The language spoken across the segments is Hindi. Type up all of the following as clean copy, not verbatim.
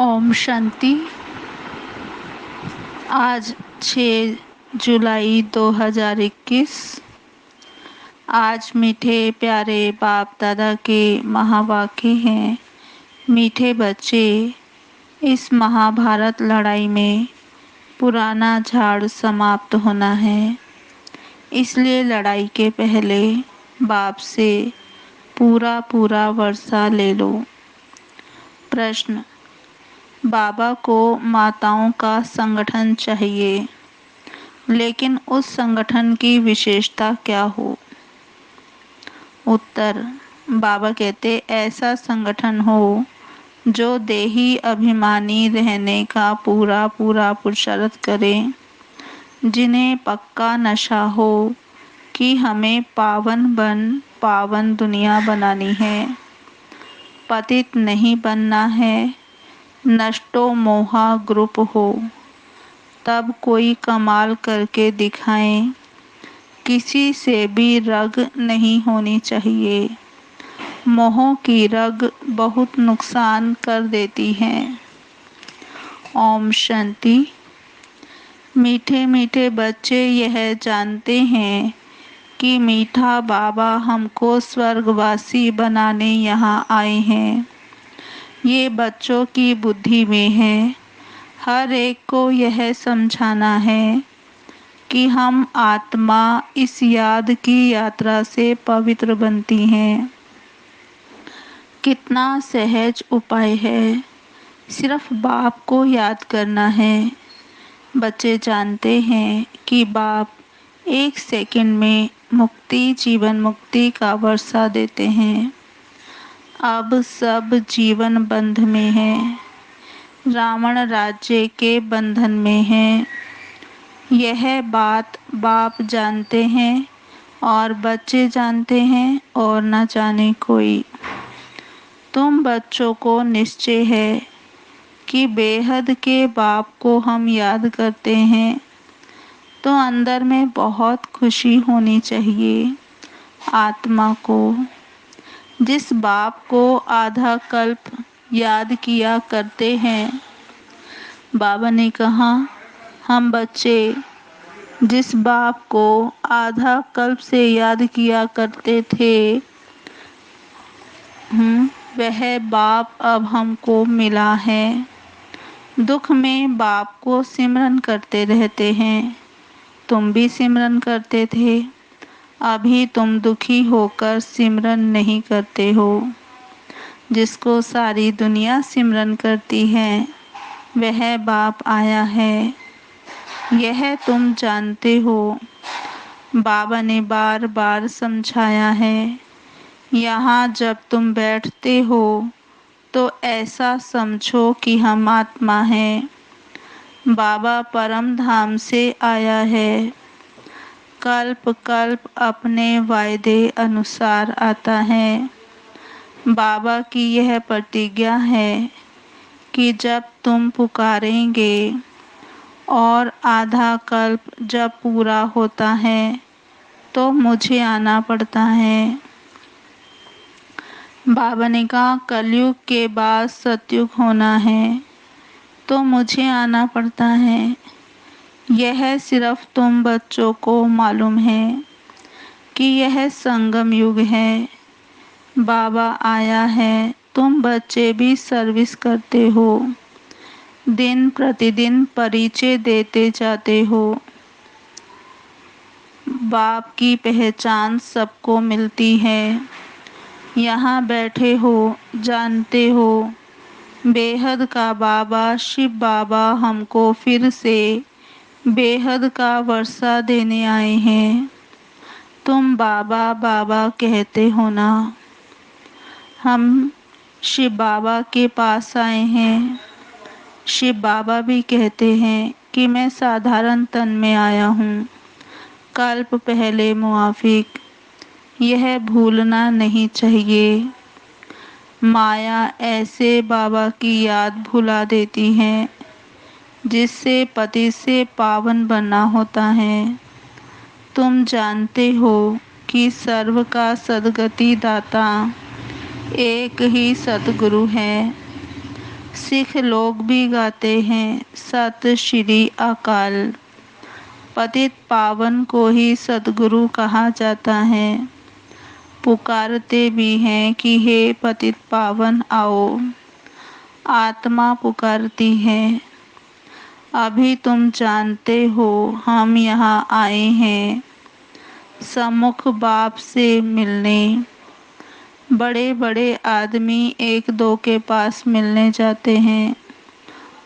ओम शांति। आज 6 जुलाई 2021। आज मीठे प्यारे बाप दादा के महावाक्य हैं। मीठे बच्चे, इस महाभारत लड़ाई में पुराना झाड़ समाप्त होना है, इसलिए लड़ाई के पहले बाप से पूरा वर्षा ले लो। प्रश्न: बाबा को माताओं का संगठन चाहिए, लेकिन उस संगठन की विशेषता क्या हो? उत्तर: बाबा कहते ऐसा संगठन हो जो देही अभिमानी रहने का पूरा पुरुषार्थ करे, जिन्हें पक्का नशा हो कि हमें पावन दुनिया बनानी है, पतित नहीं बनना है, नष्टो मोहा ग्रुप हो। तब कोई कमाल करके दिखाएं, किसी से भी रग नहीं होनी चाहिए। मोह की रग बहुत नुकसान कर देती है। ओम शांति। मीठे मीठे बच्चे यह जानते हैं कि मीठा बाबा हमको स्वर्गवासी बनाने यहाँ आए हैं। ये बच्चों की बुद्धि में है। हर एक को यह समझाना है कि हम आत्मा इस याद की यात्रा से पवित्र बनती हैं। कितना सहज उपाय है, सिर्फ बाप को याद करना है। बच्चे जानते हैं कि बाप 1 सेकंड में जीवन मुक्ति का वर्षा देते हैं। अब सब जीवन बंध में है, रावण राज्य के बंधन में है। यह बात बाप जानते हैं और बच्चे जानते हैं और न जाने कोई। तुम बच्चों को निश्चय है कि बेहद के बाप को हम याद करते हैं, तो अंदर में बहुत खुशी होनी चाहिए। आत्मा को, जिस बाप को आधा कल्प याद किया करते हैं, बाबा ने कहा हम बच्चे जिस बाप को आधा कल्प से याद किया करते थे, वह बाप अब हमको मिला है। दुख में बाप को सिमरन करते रहते हैं। तुम भी सिमरन करते थे, अभी तुम दुखी होकर सिमरन नहीं करते हो। जिसको सारी दुनिया सिमरन करती है, वह बाप आया है, यह तुम जानते हो। बाबा ने बार बार समझाया है। यहाँ जब तुम बैठते हो तो ऐसा समझो कि हम आत्मा हैं। बाबा परम धाम से आया है, कल्प कल्प अपने वायदे अनुसार आता है। बाबा की यह प्रतिज्ञा है कि जब तुम पुकारेंगे और आधा कल्प जब पूरा होता है तो मुझे आना पड़ता है। बाबा ने कहा कलयुग के बाद सतयुग होना है तो मुझे आना पड़ता है। यह सिर्फ तुम बच्चों को मालूम है कि यह संगम युग है। बाबा आया है, तुम बच्चे भी सर्विस करते हो, दिन प्रतिदिन परिचय देते जाते हो। बाप की पहचान सबको मिलती है। यहाँ बैठे हो, जानते हो बेहद का बाबा शिव बाबा हमको फिर से बेहद का वर्षा देने आए हैं। तुम बाबा बाबा कहते हो ना। हम शिव बाबा के पास आए हैं। शिव बाबा भी कहते हैं कि मैं साधारण तन में आया हूँ, कल्प पहले मुआफिक। यह भूलना नहीं चाहिए। माया ऐसे बाबा की याद भुला देती है, जिससे पति से पावन बनना होता है। तुम जानते हो कि सर्व का सद्गति दाता एक ही सतगुरु है। सिख लोग भी गाते हैं सत श्री अकाल। पतित पावन को ही सद्गुरु कहा जाता है। पुकारते भी हैं कि हे पतित पावन आओ। आत्मा पुकारती है, अभी तुम जानते हो हम यहाँ आए हैं सम्मुख बाप से मिलने। बड़े बड़े आदमी एक दो के पास मिलने जाते हैं,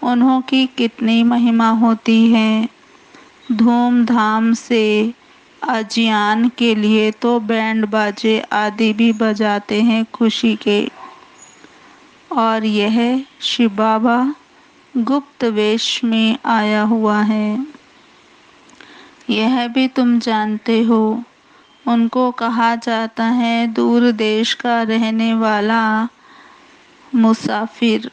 उन्हों की कितनी महिमा होती है। धूमधाम से अजियान के लिए तो बैंड बाजे आदि भी बजाते हैं खुशी के। और यह शिव बाबा गुप्त वेश में आया हुआ है, यह भी तुम जानते हो। उनको कहा जाता है दूर देश का रहने वाला मुसाफिर।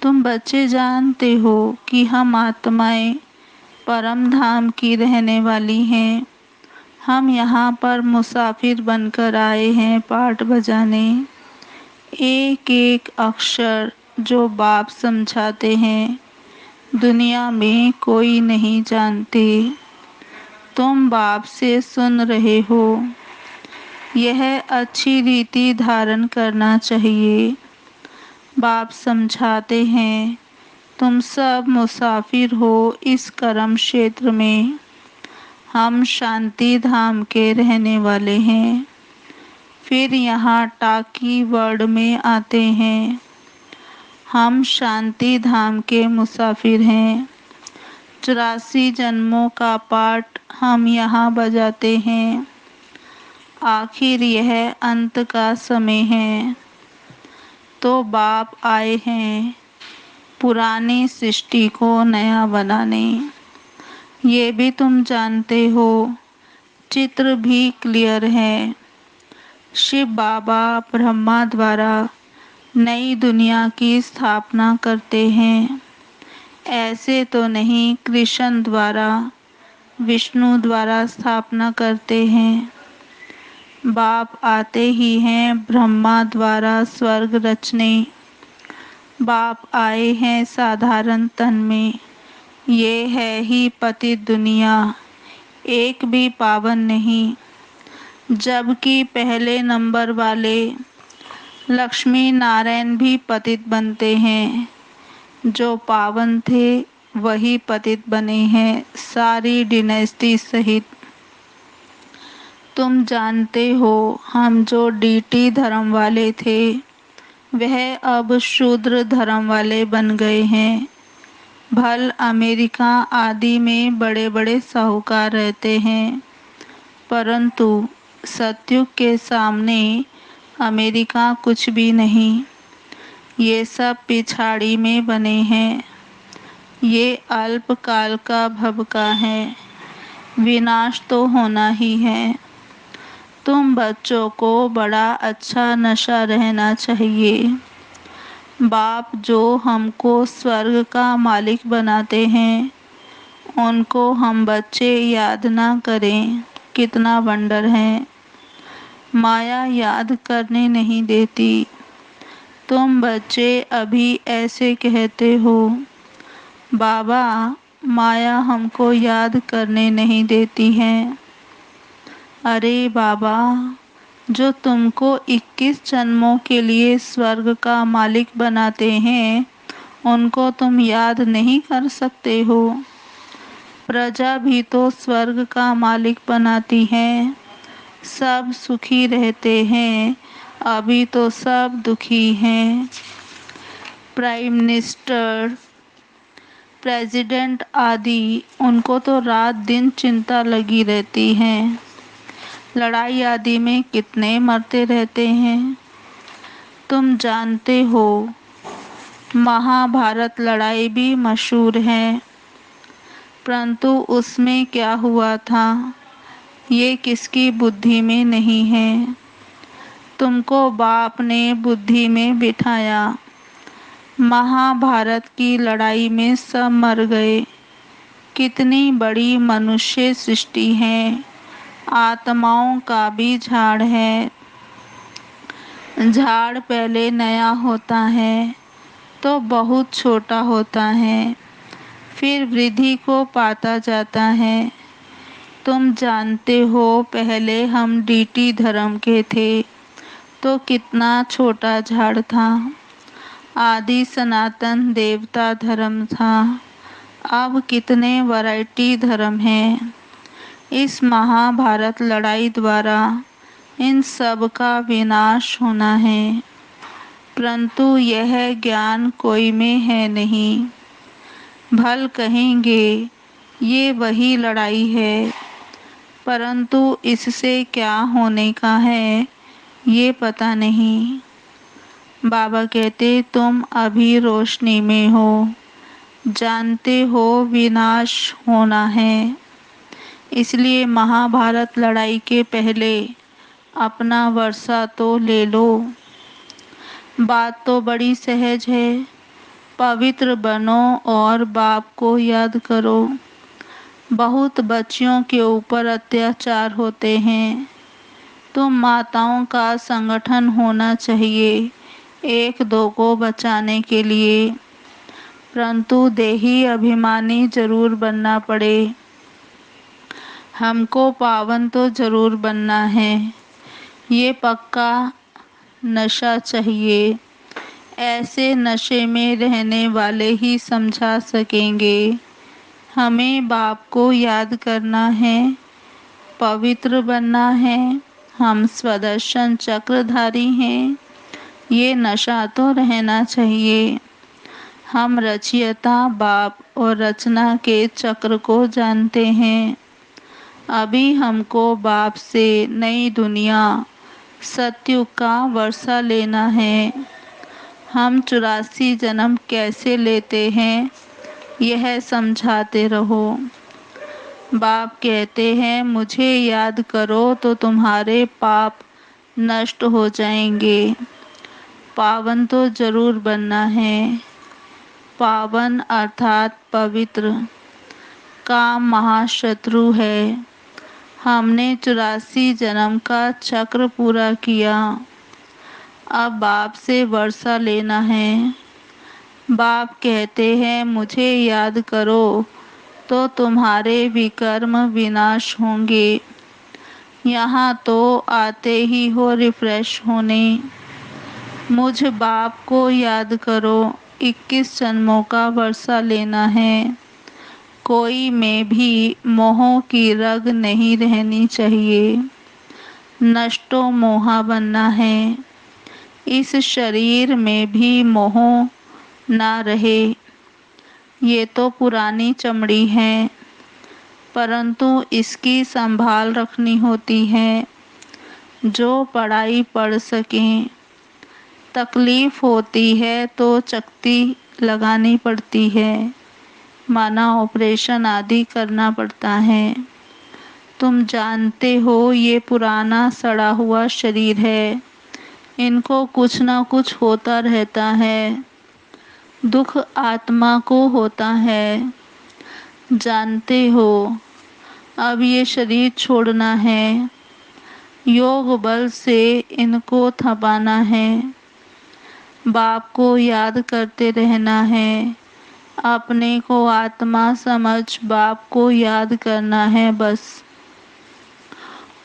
तुम बच्चे जानते हो कि हम आत्माएं परम धाम की रहने वाली हैं। हम यहाँ पर मुसाफिर बनकर आए हैं पाठ बजाने। एक एक अक्षर जो बाप समझाते हैं दुनिया में कोई नहीं जानते। तुम बाप से सुन रहे हो, यह अच्छी रीति धारण करना चाहिए। बाप समझाते हैं तुम सब मुसाफिर हो इस कर्म क्षेत्र में। हम शांति धाम के रहने वाले हैं। फिर यहाँ टाकी वर्ड में आते हैं, हम शांति धाम के मुसाफिर हैं। 84 जन्मों का पाठ हम यहाँ बजाते हैं। आखिर यह अंत का समय है तो बाप आए हैं पुरानी सृष्टि को नया बनाने। ये भी तुम जानते हो, चित्र भी क्लियर है। शिव बाबा ब्रह्मा द्वारा नई दुनिया की स्थापना करते हैं। ऐसे तो नहीं कृष्ण द्वारा विष्णु द्वारा स्थापना करते हैं। बाप आते ही हैं ब्रह्मा द्वारा स्वर्ग रचने। बाप आए हैं साधारण तन में। ये है ही पतित दुनिया, एक भी पावन नहीं। जबकि पहले नंबर वाले लक्ष्मी नारायण भी पतित बनते हैं। जो पावन थे वही पतित बने हैं, सारी डिनेस्टी सहित। तुम जानते हो हम जो डीटी धर्म वाले थे वह अब शूद्र धर्म वाले बन गए हैं। भल अमेरिका आदि में बड़े बड़े साहूकार रहते हैं, परंतु सतयुग के सामने अमेरिका कुछ भी नहीं। ये सब पिछाड़ी में बने हैं। ये अल्पकाल का भव का है, विनाश तो होना ही है। तुम बच्चों को बड़ा अच्छा नशा रहना चाहिए। बाप जो हमको स्वर्ग का मालिक बनाते हैं उनको हम बच्चे याद ना करें, कितना वंडर है। माया याद करने नहीं देती। तुम बच्चे अभी ऐसे कहते हो, बाबा माया हमको याद करने नहीं देती है। अरे बाबा, जो तुमको 21 जन्मों के लिए स्वर्ग का मालिक बनाते हैं उनको तुम याद नहीं कर सकते हो। प्रजा भी तो स्वर्ग का मालिक बनाती है। सब सुखी रहते हैं, अभी तो सब दुखी हैं। प्राइम मिनिस्टर, प्रेसिडेंट आदि उनको तो रात दिन चिंता लगी रहती है। लड़ाई आदि में कितने मरते रहते हैं। तुम जानते हो महाभारत लड़ाई भी मशहूर है, परंतु उसमें क्या हुआ था ये किसकी बुद्धि में नहीं है। तुमको बाप ने बुद्धि में बिठाया। महाभारत की लड़ाई में सब मर गए। कितनी बड़ी मनुष्य सृष्टि है, आत्माओं का भी झाड़ है। झाड़ पहले नया होता है तो बहुत छोटा होता है, फिर वृद्धि को पाता जाता है। तुम जानते हो पहले हम डीटी धर्म के थे तो कितना छोटा झाड़ था। आदि सनातन देवता धर्म था, अब कितने वैरायटी धर्म हैं। इस महाभारत लड़ाई द्वारा इन सब का विनाश होना है, परंतु यह ज्ञान कोई में है नहीं। भल कहेंगे ये वही लड़ाई है, परंतु इससे क्या होने का है ये पता नहीं। बाबा कहते तुम अभी रोशनी में हो, जानते हो विनाश होना है, इसलिए महाभारत लड़ाई के पहले अपना वर्षा तो ले लो। बात तो बड़ी सहज है, पवित्र बनो और बाप को याद करो। बहुत बच्चियों के ऊपर अत्याचार होते हैं, तो माताओं का संगठन होना चाहिए एक दो को बचाने के लिए, परंतु देही अभिमानी जरूर बनना पड़े। हमको पावन तो जरूर बनना है, ये पक्का नशा चाहिए। ऐसे नशे में रहने वाले ही समझा सकेंगे। हमें बाप को याद करना है, पवित्र बनना है। हम स्वदर्शन चक्रधारी हैं, ये नशा तो रहना चाहिए। हम रचयिता बाप और रचना के चक्र को जानते हैं। अभी हमको बाप से नई दुनिया सतयुग का वर्षा लेना है। हम 84 जन्म कैसे लेते हैं यह समझाते रहो। बाप कहते हैं मुझे याद करो तो तुम्हारे पाप नष्ट हो जाएंगे। पावन तो जरूर बनना है। पावन अर्थात पवित्र। काम महाशत्रु है। हमने 84 जन्म का चक्र पूरा किया, अब बाप से वर्षा लेना है। बाप कहते हैं मुझे याद करो तो तुम्हारे विकर्म विनाश होंगे। यहाँ तो आते ही हो रिफ्रेश होने। मुझ बाप को याद करो, 21 जन्मों का वर्षा लेना है। कोई में भी मोह की रग नहीं रहनी चाहिए। नष्टो मोहा बनना है। इस शरीर में भी मोह ना रहे। ये तो पुरानी चमड़ी है, परंतु इसकी संभाल रखनी होती है। जो पढ़ाई पढ़ सकें। तकलीफ होती है तो चकती लगानी पड़ती है, माना ऑपरेशन आदि करना पड़ता है। तुम जानते हो ये पुराना सड़ा हुआ शरीर है, इनको कुछ ना कुछ होता रहता है। दुख आत्मा को होता है, जानते हो। अब ये शरीर छोड़ना है, योग बल से इनको थपाना है। बाप को याद करते रहना है। अपने को आत्मा समझ बाप को याद करना है बस।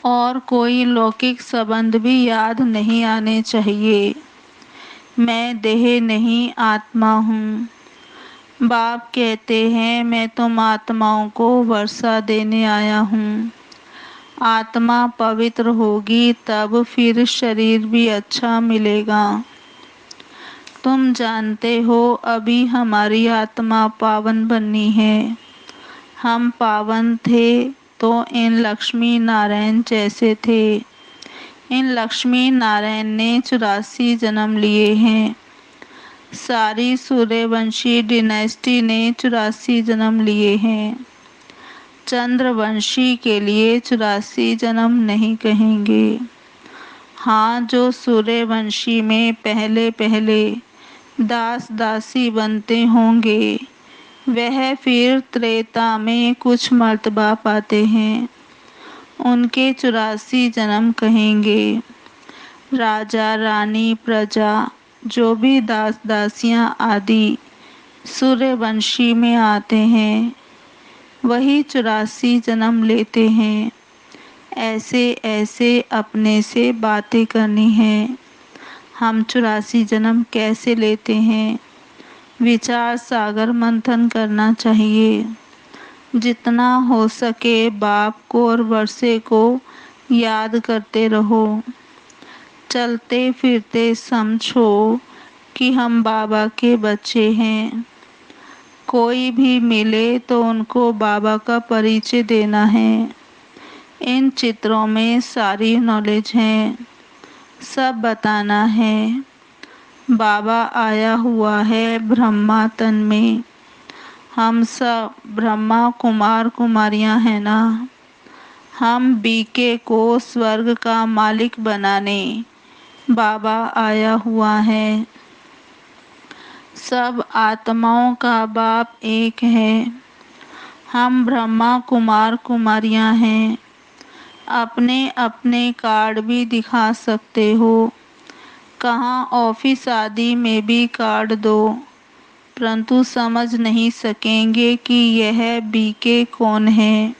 और कोई लौकिक संबंध भी याद नहीं आने चाहिए। मैं देह नहीं आत्मा हूँ। बाप कहते हैं मैं तुम आत्माओं को वर्षा देने आया हूँ। आत्मा पवित्र होगी तब फिर शरीर भी अच्छा मिलेगा। तुम जानते हो अभी हमारी आत्मा पावन बननी है। हम पावन थे तो इन लक्ष्मी नारायण जैसे थे। इन लक्ष्मी नारायण ने 84 जन्म लिए हैं। सारी सूर्यवंशी डिनेस्टी ने 84 जन्म लिए हैं। चंद्रवंशी के लिए 84 जन्म नहीं कहेंगे। हाँ, जो सूर्यवंशी में पहले पहले दास दासी बनते होंगे वह फिर त्रेता में कुछ मर्तबा पाते हैं, उनके 84 जन्म कहेंगे। राजा रानी प्रजा जो भी दास दासियां आदि सूर्यवंशी में आते हैं वही 84 जन्म लेते हैं। ऐसे ऐसे अपने से बातें करनी है। हम 84 जन्म कैसे लेते हैं, विचार सागर मंथन करना चाहिए। जितना हो सके बाप को और वर्षे को याद करते रहो। चलते फिरते समझो कि हम बाबा के बच्चे हैं। कोई भी मिले तो उनको बाबा का परिचय देना है। इन चित्रों में सारी नॉलेज है, सब बताना है। बाबा आया हुआ है ब्रह्मा तन में। हम सब ब्रह्मा कुमार कुमारियां हैं ना। हम बीके को स्वर्ग का मालिक बनाने बाबा आया हुआ है। सब आत्माओं का बाप एक है। हम ब्रह्मा कुमार कुमारियां हैं। अपने अपने कार्ड भी दिखा सकते हो। कहाँ ऑफिस आदि में भी कार्ड दो, परंतु समझ नहीं सकेंगे कि यह बीके कौन है।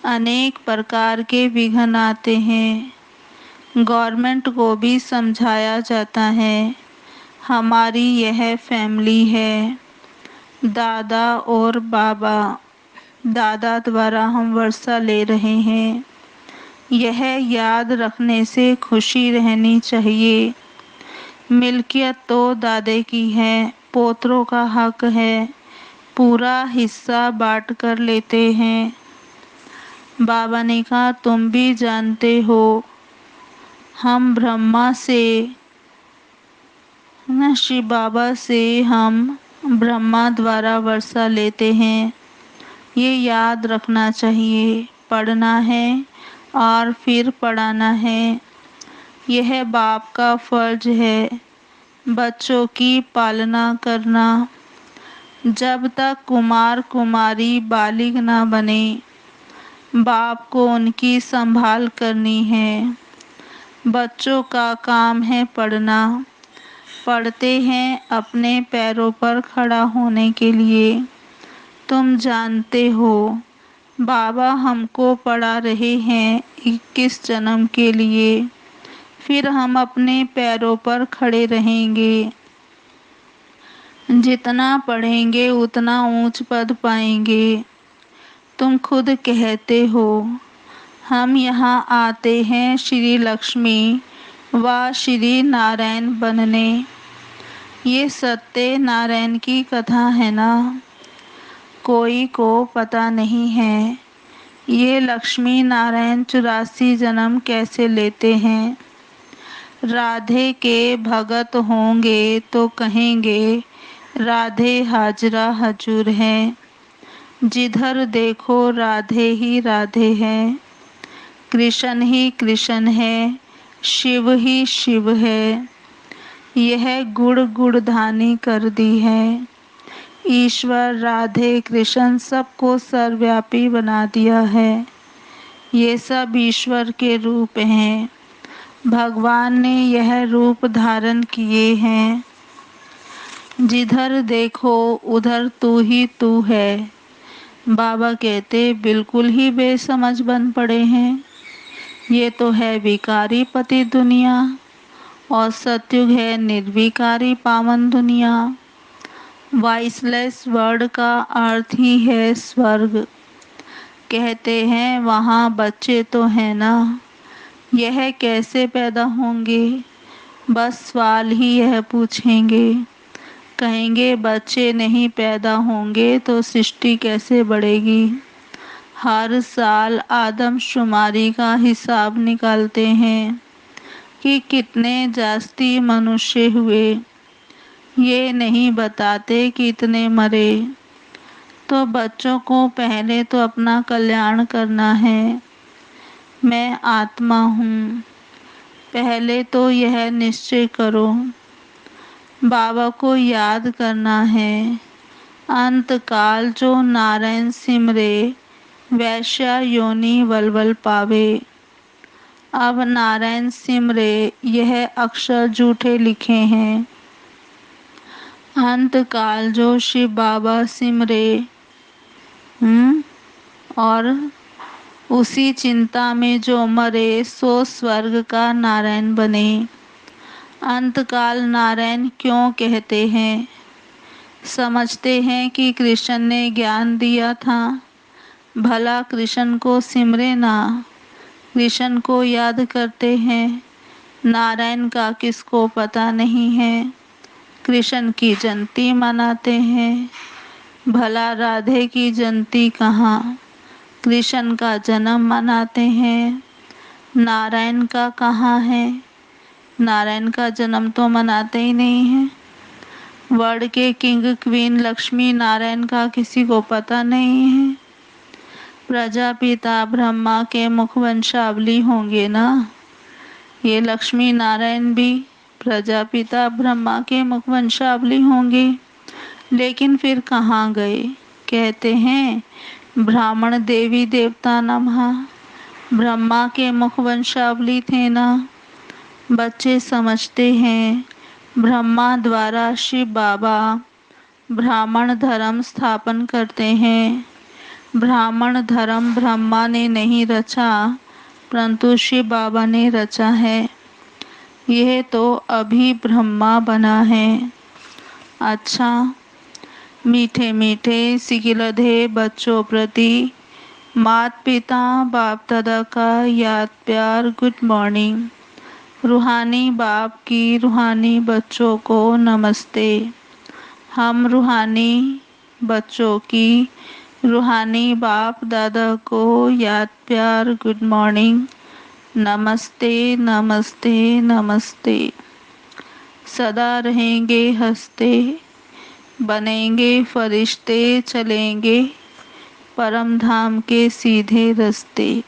अनेक प्रकार के विघ्न आते हैं। गवर्नमेंट को भी समझाया जाता है हमारी यह फैमिली है। दादा और बाबा, दादा द्वारा हम वर्षा ले रहे हैं। यह याद रखने से खुशी रहनी चाहिए। मिल्कियत तो दादे की है, पोतरों का हक है। पूरा हिस्सा बांट कर लेते हैं। बाबा ने कहा तुम भी जानते हो हम ब्रह्मा से न शिव बाबा से हम ब्रह्मा द्वारा वर्षा लेते हैं। ये याद रखना चाहिए। पढ़ना है और फिर पढ़ाना है। यह बाप का फर्ज है बच्चों की पालना करना। जब तक कुमार कुमारी बालिग ना बने बाप को उनकी संभाल करनी है। बच्चों का काम है पढ़ना। पढ़ते हैं अपने पैरों पर खड़ा होने के लिए। तुम जानते हो बाबा हमको पढ़ा रहे हैं 21 जन्म के लिए। फिर हम अपने पैरों पर खड़े रहेंगे। जितना पढ़ेंगे उतना ऊंच पद पाएंगे। तुम खुद कहते हो हम यहाँ आते हैं श्री लक्ष्मी व श्री नारायण बनने। ये सत्य नारायण की कथा है ना। कोई को पता नहीं है ये लक्ष्मी नारायण 84 जन्म कैसे लेते हैं। राधे के भगत होंगे तो कहेंगे राधे हाजरा हजूर है। जिधर देखो राधे ही राधे है। कृष्ण ही कृष्ण है, शिव ही शिव है। यह गुड़ गुड़धानी कर दी है। ईश्वर राधे कृष्ण सबको सर्वव्यापी बना दिया है। ये सब ईश्वर के रूप हैं। भगवान ने यह रूप धारण किए हैं। जिधर देखो उधर तू ही तू है। बाबा कहते बिल्कुल ही बेसमझ बन पड़े हैं। ये तो है विकारी पति दुनिया और सतयुग है निर्विकारी पावन दुनिया। वॉइसलेस वर्ड का अर्थ ही है स्वर्ग। कहते हैं वहाँ बच्चे तो हैं ना। यह कैसे पैदा होंगे, बस सवाल ही यह पूछेंगे। कहेंगे बच्चे नहीं पैदा होंगे तो सृष्टि कैसे बढ़ेगी। हर साल आदमशुमारी का हिसाब निकालते हैं कि कितने जास्ती मनुष्य हुए। ये नहीं बताते कि इतने मरे। तो बच्चों को पहले तो अपना कल्याण करना है। मैं आत्मा हूँ, पहले तो यह निश्चय करो। बाबा को याद करना है। अंत काल जो नारायण सिमरे वैश्या योनि वलवल पावे। अब नारायण सिमरे यह अक्षर झूठे लिखे हैं। अंत काल जो शिव बाबा सिमरे और उसी चिंता में जो मरे सो स्वर्ग का नारायण बने। अंतकाल नारायण क्यों कहते हैं? समझते हैं कि कृष्ण ने ज्ञान दिया था। भला कृष्ण को सिमरे ना, कृष्ण को याद करते हैं। नारायण का किसको पता नहीं है, कृष्ण की जयंती मनाते हैं। भला राधे की जयंती कहाँ, कृष्ण का जन्म मनाते हैं। नारायण का कहाँ है, नारायण का जन्म तो मनाते ही नहीं है। वर्ल्ड के किंग क्वीन लक्ष्मी नारायण का किसी को पता नहीं है। प्रजापिता ब्रह्मा के मुखवंशावली होंगे ना, ये लक्ष्मी नारायण भी प्रजापिता ब्रह्मा के मुखवंशावली होंगे। लेकिन फिर कहाँ गए? कहते हैं ब्राह्मण देवी देवता नमः, ब्रह्मा के मुखवंशावली थे ना। बच्चे समझते हैं ब्रह्मा द्वारा शिव बाबा ब्राह्मण धर्म स्थापन करते हैं। ब्राह्मण धर्म ब्रह्मा ने नहीं रचा, परंतु शिव बाबा ने रचा है। यह तो अभी ब्रह्मा बना है। अच्छा, मीठे मीठे सिकिलधे बच्चों प्रति माता पिता बाप दादा का याद प्यार गुड मॉर्निंग। रूहानी बाप की रूहानी बच्चों को नमस्ते। हम रूहानी बच्चों की रूहानी बाप दादा को याद प्यार गुड मॉर्निंग, नमस्ते नमस्ते नमस्ते। सदा रहेंगे हंसते, बनेंगे फरिश्ते, चलेंगे परम धाम के सीधे रास्ते।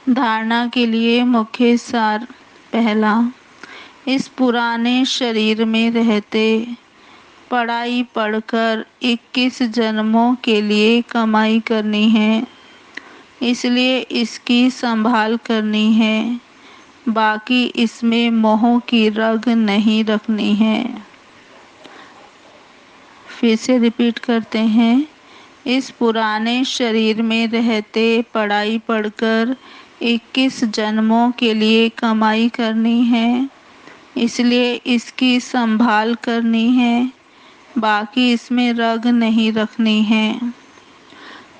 धारणा के लिए मुख्य सार। पहला, इस पुराने शरीर में रहते पढ़ाई पढ़कर 21 जन्मों के लिए कमाई करनी है, इसलिए इसकी संभाल करनी है। बाकी इसमें मोह की रग नहीं रखनी है। फिर से रिपीट करते हैं। इस पुराने शरीर में रहते पढ़ाई पढ़कर 21 जन्मों के लिए कमाई करनी है, इसलिए इसकी संभाल करनी है। बाकी इसमें रग नहीं रखनी है।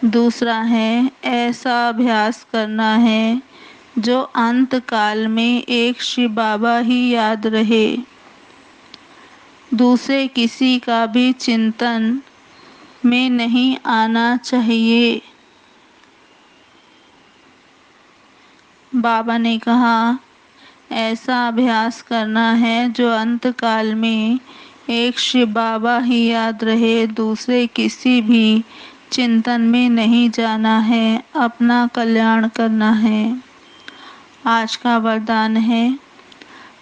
दूसरा है, ऐसा अभ्यास करना है जो अंत काल में एक शिव बाबा ही याद रहे, दूसरे किसी का भी चिंतन में नहीं आना चाहिए। बाबा ने कहा, ऐसा अभ्यास करना है जो अंत काल में एक शिव बाबा ही याद रहे, दूसरे किसी भी चिंतन में नहीं जाना है, अपना कल्याण करना है। आज का वरदान है,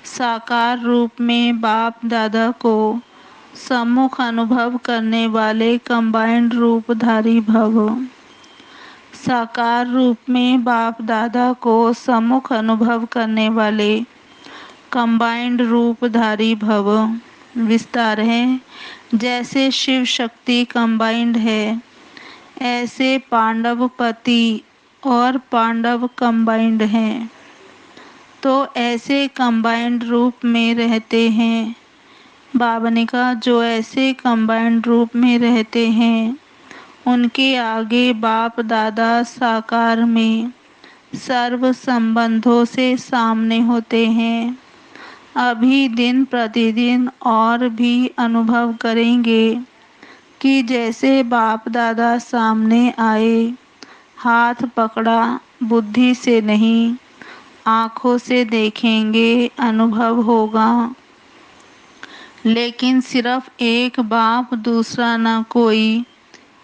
साकार रूप में बाप दादा को सम्मुख अनुभव करने वाले कंबाइंड रूपधारी भव। साकार रूप में बाप दादा को सम्मुख अनुभव करने वाले कंबाइंड रूपधारी भव। विस्तार है, जैसे शिव शक्ति कंबाइंड है, ऐसे पांडव पति और पांडव कंबाइंड हैं, तो ऐसे कंबाइंड रूप में रहते हैं। बाबा ने कहा, जो ऐसे कंबाइंड रूप में रहते हैं उनके आगे बाप दादा साकार में सर्व संबंधों से सामने होते हैं। अभी दिन प्रतिदिन और भी अनुभव करेंगे कि जैसे बाप दादा सामने आए, हाथ पकड़ा, बुद्धि से नहीं आँखों से देखेंगे, अनुभव होगा। लेकिन सिर्फ एक बाप दूसरा ना कोई,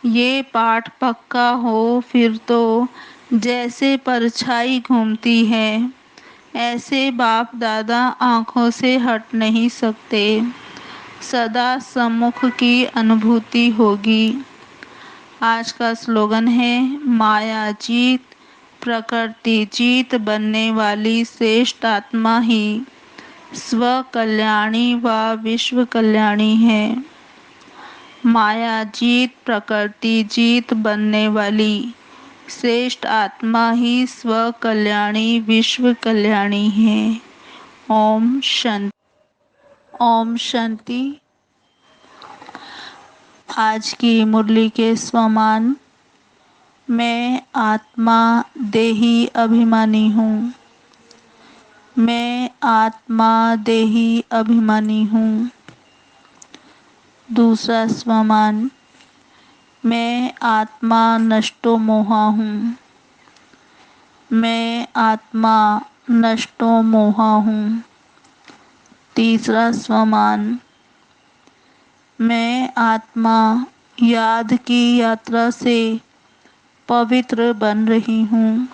ये पाठ पक्का हो फिर तो जैसे परछाई घूमती है, ऐसे बाप दादा आँखों से हट नहीं सकते, सदा सम्मुख की अनुभूति होगी। आज का स्लोगन है, माया जीत प्रकृति जीत बनने वाली श्रेष्ठ आत्मा ही स्व कल्याणी व विश्व कल्याणी है। माया जीत प्रकृति जीत बनने वाली श्रेष्ठ आत्मा ही स्व कल्याणी विश्व कल्याणी है। ओम शांति। ओम शांति। आज की मुरली के स्वमान। मैं आत्मा देही अभिमानी हूँ। मैं आत्मा देही अभिमानी हूँ। दूसरा स्वमान। मैं आत्मा नष्टो मोहा हूँ। मैं आत्मा नष्टो मोहा हूँ। तीसरा स्वमान। मैं आत्मा याद की यात्रा से पवित्र बन रही हूँ।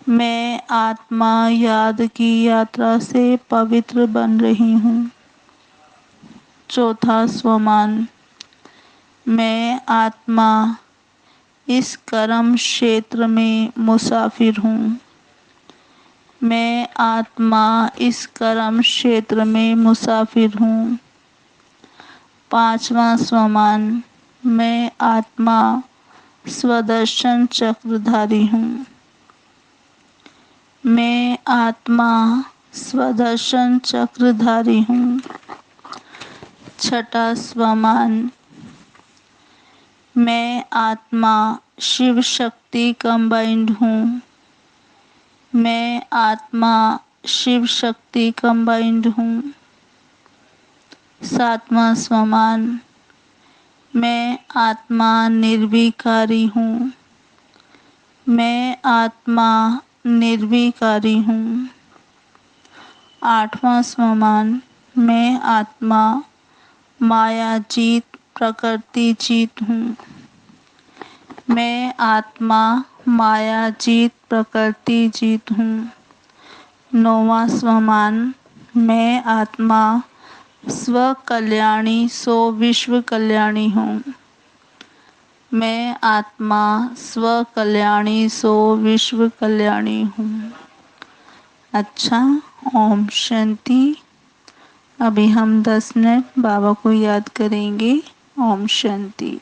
मैं आत्मा याद की यात्रा से पवित्र बन रही हूँ। चौथा स्वमान। मैं आत्मा इस कर्म क्षेत्र में मुसाफिर हूँ। मैं आत्मा इस कर्म क्षेत्र में मुसाफिर हूँ। पांचवा स्वमान। मैं आत्मा स्वदर्शन चक्रधारी हूँ। मैं आत्मा स्वदर्शन चक्रधारी हूँ। छठा स्वमान। मैं आत्मा शिव शक्ति कंबाइंड हूँ। मैं आत्मा शिव शक्ति कंबाइंड हूँ। सातवां स्वमान। मैं आत्मा निर्विकारी हूँ। मैं आत्मा निर्विकारी हूँ। आठवां स्वमान। मैं आत्मा माया जीत प्रकृति जीत हूँ। मैं आत्मा माया जीत प्रकृति जीत हूँ। नौवां स्वमान। मैं आत्मा स्व कल्याणी सो विश्व कल्याणी हूँ। मैं आत्मा स्व कल्याणी सो विश्व कल्याणी हूँ। अच्छा, ओम शांति। अभी हम 10 मिनट बाबा को याद करेंगे। ओम शांति।